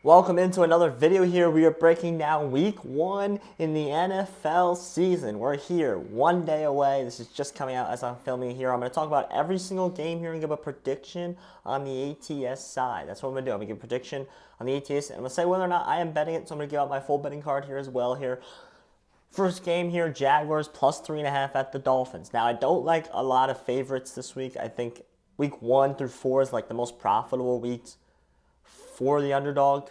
Welcome into another video here. We are breaking down week 1 in the NFL season. We're here one day away. This is just coming out as I'm filming here. I'm going to talk about every single game here and give a prediction on the ATS side. That's what I'm going to do. I'm going to give a prediction on the ATS and I'm going to say whether or not I am betting it. So I'm going to give out my full betting card here as well here. First game here, Jaguars plus 3.5 at the Dolphins. Now, I don't like a lot of favorites this week. I think week 1 through 4 is like the most profitable weeks for the underdog,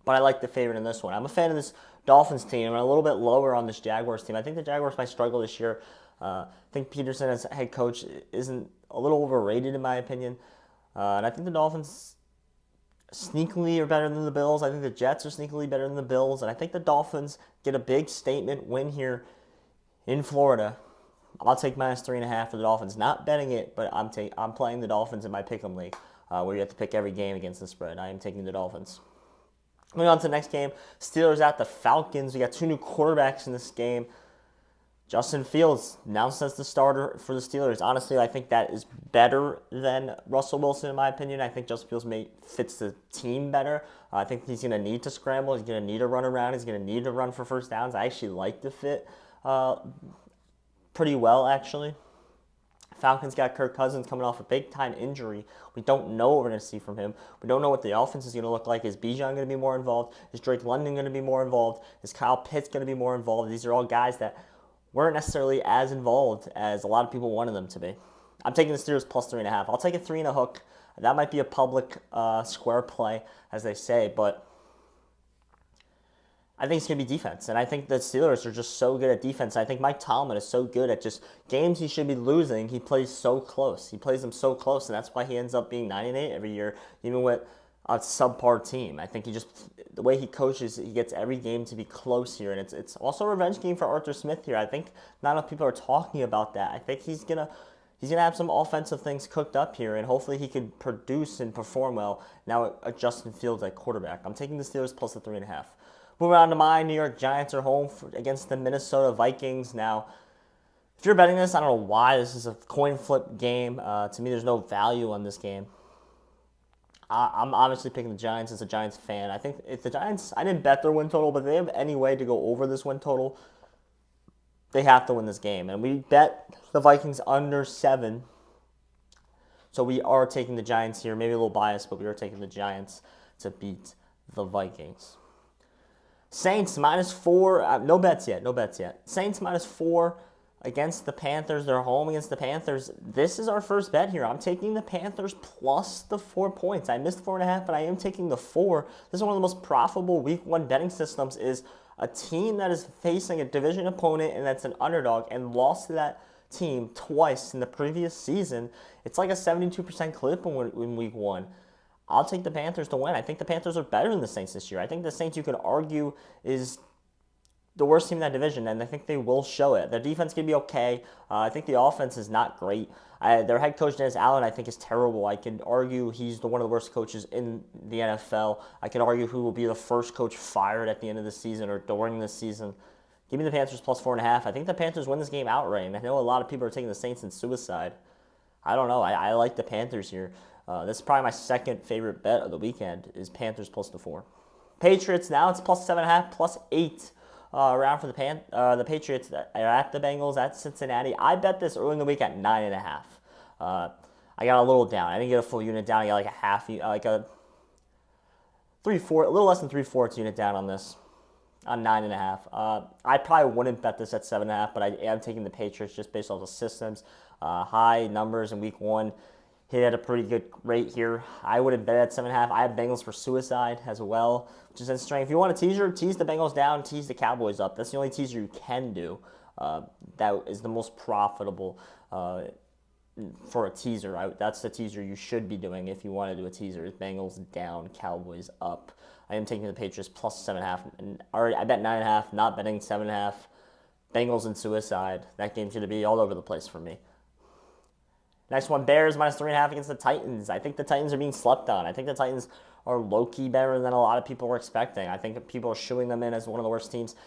but I like the favorite in this one. I'm a fan of this Dolphins team. I'm a little bit lower on this Jaguars team. I think the Jaguars might struggle this year. I think Peterson as head coach isn't a little overrated in my opinion. And I think the Dolphins sneakily are better than the Bills. I think the Jets are sneakily better than the Bills. And I think the Dolphins get a big statement win here in Florida. I'll take minus 3.5 for the Dolphins. Not betting it, but I'm playing the Dolphins in my pick'em league, where you have to pick every game against the spread. I am taking the Dolphins. Moving on to the next game, Steelers at the Falcons. We got two new quarterbacks in this game. Justin Fields announced as the starter for the Steelers. Honestly, I think that is better than Russell Wilson in my opinion. I think Justin Fields fits the team better. I think he's going to need to scramble. He's going to need to run around. He's going to need to run for first downs. I actually like the fit pretty well, actually. Falcons got Kirk Cousins coming off a big-time injury. We don't know what we're going to see from him. We don't know what the offense is going to look like. Is Bijan going to be more involved? Is Drake London going to be more involved? Is Kyle Pitts going to be more involved? These are all guys that weren't necessarily as involved as a lot of people wanted them to be. I'm taking the Steelers plus 3.5. I'll take a 3 and a hook. That might be a public square play, as they say, but I think it's going to be defense. And I think the Steelers are just so good at defense. I think Mike Tomlin is so good at just games he should be losing. He plays so close. He plays them so close, and that's why he ends up being 9-8 every year, even with a subpar team. I think the way he coaches, he gets every game to be close here. And it's also a revenge game for Arthur Smith here. I think not enough people are talking about that. I think he's going to have some offensive things cooked up here, and hopefully he can produce and perform well now at Justin Fields at quarterback. I'm taking the Steelers plus the 3.5. Moving on to my New York Giants are home against the Minnesota Vikings. Now, if you're betting this, I don't know why. This is a coin flip game. To me, there's no value on this game. I'm obviously picking the Giants as a Giants fan. I think if the Giants, I didn't bet their win total, but if they have any way to go over this win total, they have to win this game. And we bet the Vikings under 7. So we are taking the Giants here. Maybe a little biased, but we are taking the Giants to beat the Vikings. Saints minus 4. No bets yet. Saints minus 4 against the Panthers. They're home against the Panthers. This is our first bet here. I'm taking the Panthers plus the 4 points. I missed 4.5, but I am taking the 4. This is one of the most profitable week 1 betting systems. Is a team that is facing a division opponent and that's an underdog and lost to that team twice in the previous season. It's like a 72% clip in week 1. I'll take the Panthers to win. I think the Panthers are better than the Saints this year. I think the Saints, you could argue, is the worst team in that division, and I think they will show it. Their defense can be okay. I think the offense is not great. Their head coach, Dennis Allen, I think is terrible. I can argue he's one of the worst coaches in the NFL. I can argue who will be the first coach fired at the end of the season or during this season. Give me the Panthers plus 4.5. I think the Panthers win this game outright, and I know a lot of people are taking the Saints in suicide. I don't know. I like the Panthers here. This is probably my second favorite bet of the weekend is Panthers plus the 4. Patriots now it's plus 7.5, plus 8 around for the Patriots are at the Bengals at Cincinnati. I bet this early in the week at 9.5. I got a little down. I didn't get a full unit down. I got like a half, like a 3/4, a little less than 3/4 unit down on this. On 9.5. I probably wouldn't bet this at 7.5, but I am taking the Patriots just based off the systems. High numbers in week 1. Hit at a pretty good rate here. I wouldn't bet at 7.5. I have Bengals for suicide as well, which is interesting. If you want a teaser, tease the Bengals down, tease the Cowboys up. That's the only teaser you can do. That is the most profitable for a teaser. That's the teaser you should be doing if you want to do a teaser. Is Bengals down, Cowboys up. I am taking the Patriots plus 7.5. And I bet 9.5. Not betting 7.5. Bengals and suicide. That game's going to be all over the place for me. Next one, Bears minus 3.5 against the Titans. I think the Titans are being slept on. I think the Titans are low-key better than a lot of people are expecting. I think people are shooing them in as one of the worst teams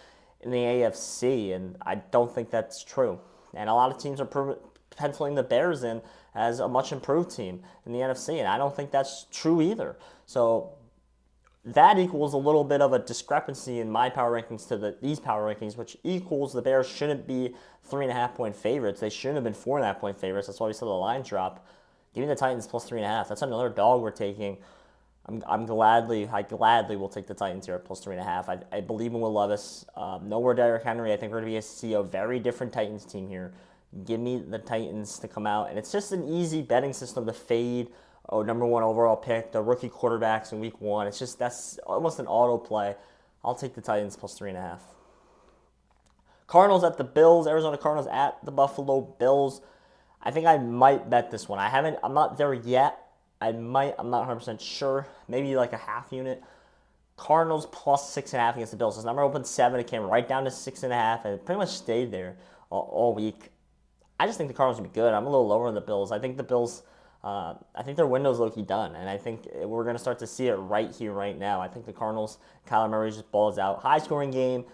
in the AFC, and I don't think that's true. And a lot of teams are penciling the Bears in as a much improved team in the NFC, and I don't think that's true either. So that equals a little bit of a discrepancy in my power rankings to these power rankings, which equals the Bears shouldn't be 3.5 point favorites. They shouldn't have been 4.5 point favorites. That's why we saw the line drop. Give me the Titans plus 3.5. That's another dog we're taking. I gladly will take the Titans here at plus 3.5. I believe in Will Levis. No more Derrick Henry. I think we're going to see a very different Titans team here. Give me the Titans to come out, and it's just an easy betting system to fade. Oh, number one overall pick, the rookie quarterbacks in week one. It's just that's almost an auto play. I'll take the Titans plus 3.5. Cardinals at the Bills. Arizona Cardinals at the Buffalo Bills. I think I might bet this one. I'm not there yet. I'm not 100% sure. Maybe like a half unit. Cardinals plus 6.5 against the Bills. This number opened 7. It came right down to 6.5, and it pretty much stayed there all week. I just think the Cardinals will be good. I'm a little lower on the Bills. I think the Bills, I think their window's low-key done, and I think we're going to start to see it right here, right now. I think the Cardinals, Kyler Murray just balls out. High-scoring game.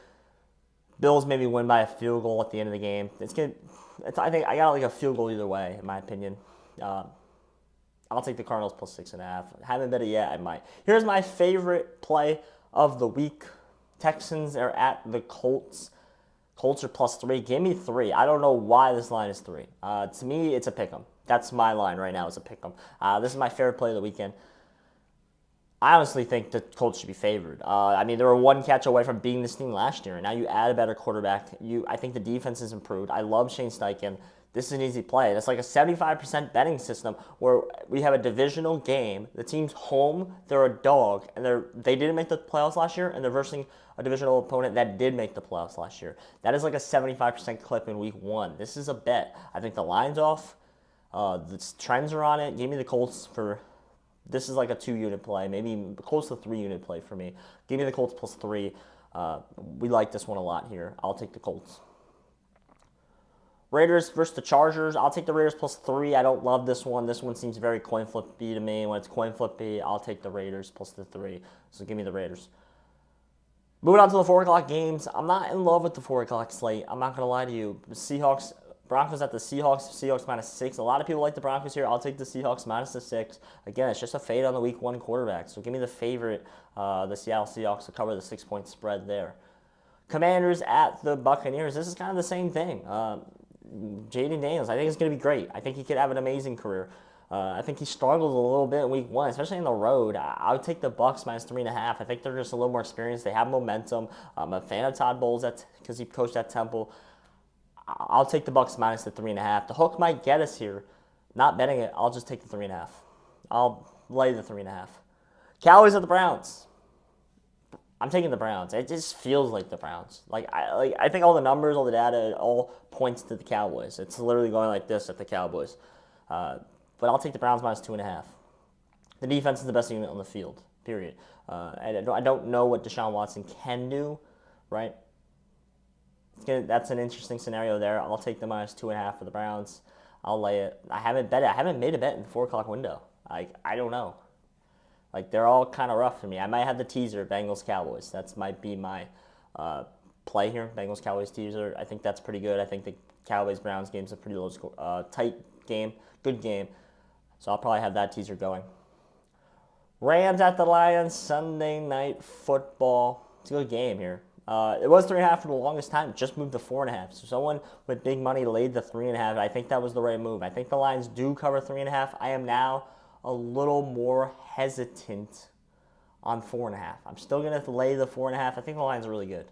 Bills maybe win by a field goal at the end of the game. I think I got like a field goal either way, in my opinion. I'll take the Cardinals plus 6.5. Haven't bet it yet. I might. Here's my favorite play of the week. Texans are at the Colts. Colts are plus 3. Give me 3. I don't know why this line is 3. To me, it's a pick 'em. That's my line right now. It's a pick 'em. This is my favorite play of the weekend. I honestly think the Colts should be favored. I mean, they were one catch away from beating this team last year, and now you add a better quarterback. I think the defense has improved. I love Shane Steichen. This is an easy play. It's like a 75% betting system where we have a divisional game. The team's home. They're a dog, and they didn't make the playoffs last year, and they're versing a divisional opponent that did make the playoffs last year. That is like a 75% clip in week one. This is a bet. I think the line's off. The trends are on it. Give me the Colts for. This is like a 2-unit play, maybe close to 3-unit play for me. Give me the Colts plus 3. We like this one a lot here. I'll take the Colts. Raiders versus the Chargers. I'll take the Raiders plus 3. I don't love this one. This one seems very coin flippy to me. When it's coin flippy, I'll take the Raiders plus the 3. So give me the Raiders. Moving on to the 4 o'clock games. I'm not in love with the 4 o'clock slate. I'm not going to lie to you. Seahawks. Broncos at the Seahawks. Seahawks minus 6. A lot of people like the Broncos here. I'll take the Seahawks minus the 6. Again, it's just a fade on the week 1 quarterback. So give me the favorite, the Seattle Seahawks, to cover the 6-point spread there. Commanders at the Buccaneers. This is kind of the same thing. Jaden Daniels, I think it's going to be great. I think he could have an amazing career. I think he struggled a little bit in week 1, especially in the road. I would take the Bucs minus 3.5. I think they're just a little more experienced. They have momentum. I'm a fan of Todd Bowles because he coached at Temple. I'll take the Bucs minus the 3.5. The hook might get us here. Not betting it. I'll just take the 3.5. I'll lay the 3.5. Cowboys at the Browns. I'm taking the Browns. It just feels like the Browns. I think all the numbers, all the data, it all points to the Cowboys. It's literally going like this at the Cowboys. But I'll take the Browns minus 2.5. The defense is the best unit on the field. Period. I don't know what Deshaun Watson can do. Right. That's an interesting scenario there. I'll take the minus 2.5 for the Browns. I'll lay it. I haven't bet it. I haven't made a bet in the 4 o'clock window. I don't know. They're all kind of rough for me. I might have the teaser, Bengals Cowboys. That might be my play here. Bengals Cowboys teaser. I think that's pretty good. I think the Cowboys Browns game's a pretty low score, tight game, good game. So I'll probably have that teaser going. Rams at the Lions, Sunday Night Football. It's a good game here. It was 3.5 for the longest time. It just moved to 4.5. So someone with big money laid the 3.5. I think that was the right move. I think the Lions do cover 3.5. I am now a little more hesitant on 4.5. I'm still going to lay the 4.5. I think the Lions are really good.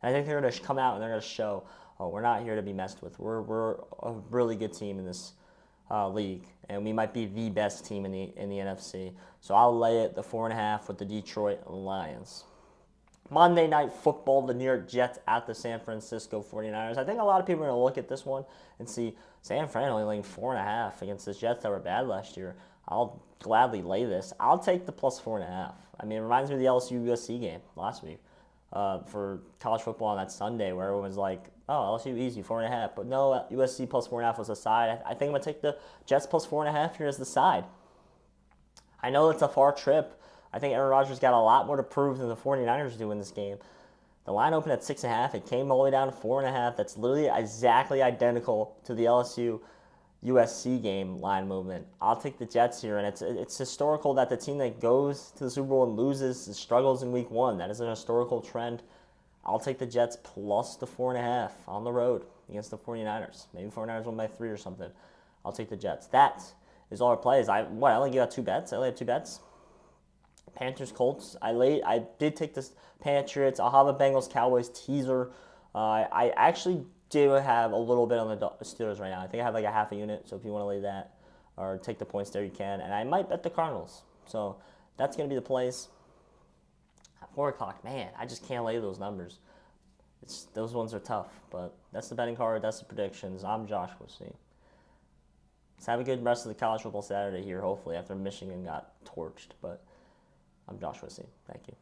And I think they're going to come out and they're going to show, we're not here to be messed with. We're a really good team in this league. And we might be the best team in the NFC. So I'll lay it the 4.5 with the Detroit Lions. Monday Night Football, the New York Jets at the San Francisco 49ers. I think a lot of people are going to look at this one and see San Fran only laying 4.5 against the Jets that were bad last year. I'll gladly lay this. I'll take the plus 4.5. I mean, it reminds me of the LSU-USC game last week for college football on that Sunday where everyone was like, oh, LSU easy, 4.5. But no, USC plus 4.5 was the side. I think I'm going to take the Jets plus 4.5 here as the side. I know it's a far trip. I think Aaron Rodgers got a lot more to prove than the 49ers do in this game. The line opened at 6.5. It came all the way down to 4.5. That's literally exactly identical to the LSU USC game line movement. I'll take the Jets here, and it's historical that the team that goes to the Super Bowl and loses struggles in Week 1. That is an historical trend. I'll take the Jets plus the 4.5 on the road against the 49ers. Maybe 49ers win by 3 or something. I'll take the Jets. That is all our plays. I only got 2 bets. I only have 2 bets. Panthers, Colts. I did take the Patriots. I'll have a Bengals, Cowboys teaser. I actually do have a little bit on the Steelers right now. I think I have like a half a unit. So if you want to lay that or take the points there, you can. And I might bet the Cardinals. So that's going to be the plays. At 4 o'clock, man, I just can't lay those numbers. Those ones are tough. But that's the betting card. That's the predictions. I'm Josh. We'll see. Let's have a good rest of the college football Saturday here, hopefully, after Michigan got torched. But I'm Josh Wissey. Thank you.